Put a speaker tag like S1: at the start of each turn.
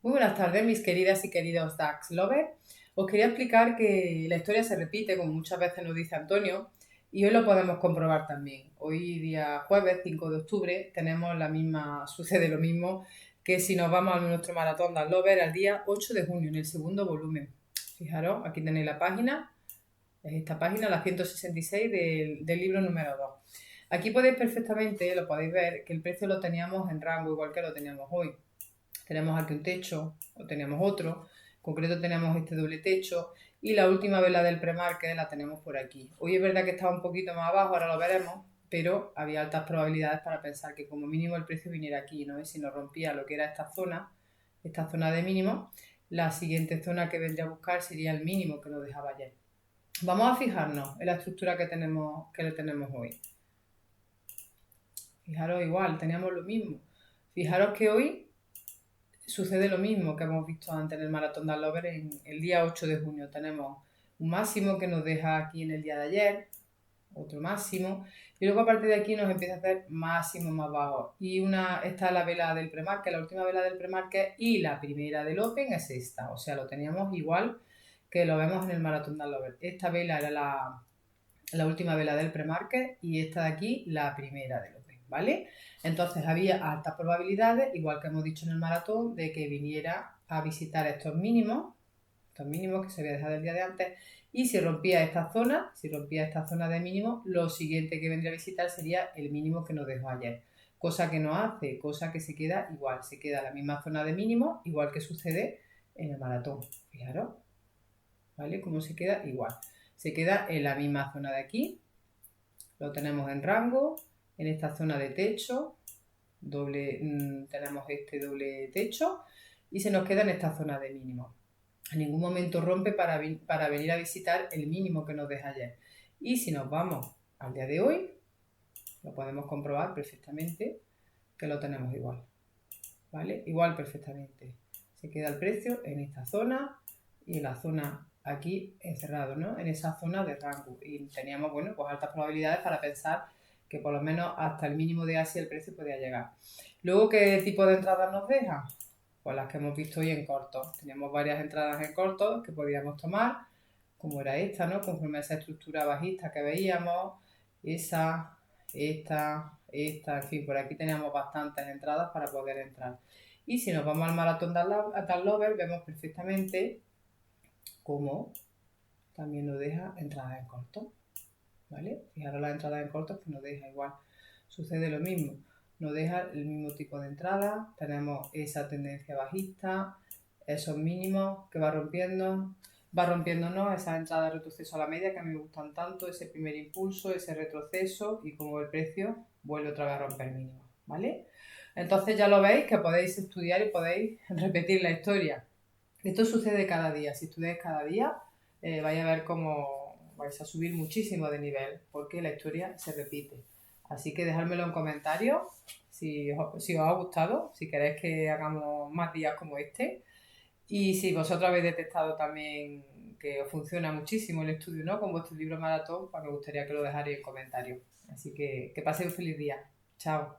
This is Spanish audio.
S1: Muy buenas tardes, mis queridas y queridos DAX Lovers. Os quería explicar que la historia se repite, como muchas veces nos dice Antonio, y hoy lo podemos comprobar también. Hoy, día jueves 5 de octubre, tenemos sucede lo mismo que si nos vamos a nuestro maratón DAX Lovers al día 8 de junio, en el segundo volumen. Fijaros, aquí tenéis la página, es esta página, la 166 del libro número 2. Aquí podéis perfectamente, lo podéis ver, que el precio lo teníamos en rango, igual que lo teníamos hoy. Tenemos aquí un techo, o tenemos otro, en concreto tenemos este doble techo y la última vela del premarket la tenemos por aquí. Hoy es verdad que está un poquito más abajo, ahora lo veremos, pero había altas probabilidades para pensar que como mínimo el precio viniera aquí, ¿no? Y si nos rompía lo que era esta zona de mínimo, la siguiente zona que vendría a buscar sería el mínimo que nos dejaba ayer. Vamos a fijarnos en la estructura que le tenemos hoy. Fijaros igual, teníamos lo mismo. Fijaros que hoy sucede lo mismo que hemos visto antes en el Maratón de Lover en el día 8 de junio. Tenemos un máximo que nos deja aquí en el día de ayer, otro máximo, y luego a partir de aquí nos empieza a hacer máximos más bajos. Y esta es la vela del premarket, la última vela del premarket, y la primera del Open es esta. O sea, lo teníamos igual que lo vemos en el Maratón de Lover. Esta vela era la última vela del premarket y esta de aquí la primera del Open, ¿vale? Entonces había altas probabilidades, igual que hemos dicho en el maratón, de que viniera a visitar estos mínimos que se había dejado el día de antes, y si rompía esta zona de mínimo, lo siguiente que vendría a visitar sería el mínimo que nos dejó ayer. Cosa que no hace, cosa que se queda igual, se queda la misma zona de mínimo, igual que sucede en el maratón. Fijaros, ¿vale? Como se queda igual. Se queda en la misma zona de aquí, lo tenemos en rango, en esta zona de techo, tenemos este doble techo y se nos queda en esta zona de mínimo. En ningún momento rompe para venir a visitar el mínimo que nos deja ayer. Y si nos vamos al día de hoy, lo podemos comprobar perfectamente que lo tenemos igual. ¿Vale? Igual perfectamente. Se queda el precio en esta zona y en la zona aquí encerrado, ¿no? En esa zona de rango. Y teníamos, bueno, pues altas probabilidades para pensar que por lo menos hasta el mínimo de Asia el precio podía llegar. Luego, ¿qué tipo de entradas nos deja? Pues las que hemos visto hoy en cortos. Teníamos varias entradas en cortos que podíamos tomar, como era esta, ¿no? Conforme a esa estructura bajista que veíamos, esa, esta, en fin, por aquí teníamos bastantes entradas para poder entrar. Y si nos vamos al maratón de Lover, vemos perfectamente cómo también nos deja entradas en corto, ¿vale? Fijaros las entradas en corto que nos deja igual. Sucede lo mismo, nos deja el mismo tipo de entrada, tenemos esa tendencia bajista, esos mínimos que va rompiéndonos esas entradas de retroceso a la media que a mí me gustan tanto, ese primer impulso, ese retroceso y como el precio vuelve otra vez a romper mínimos, ¿vale? Entonces ya lo veis que podéis estudiar y podéis repetir la historia. Esto sucede cada día. Si estudiáis cada día, vais a ver cómo vais a subir muchísimo de nivel, porque la historia se repite. Así que dejármelo en comentarios si os ha gustado, si queréis que hagamos más días como este. Y si vosotros habéis detectado también que os funciona muchísimo el estudio, ¿no? Con vuestro libro maratón, pues me gustaría que lo dejarais en comentarios. Así que paséis un feliz día. Chao.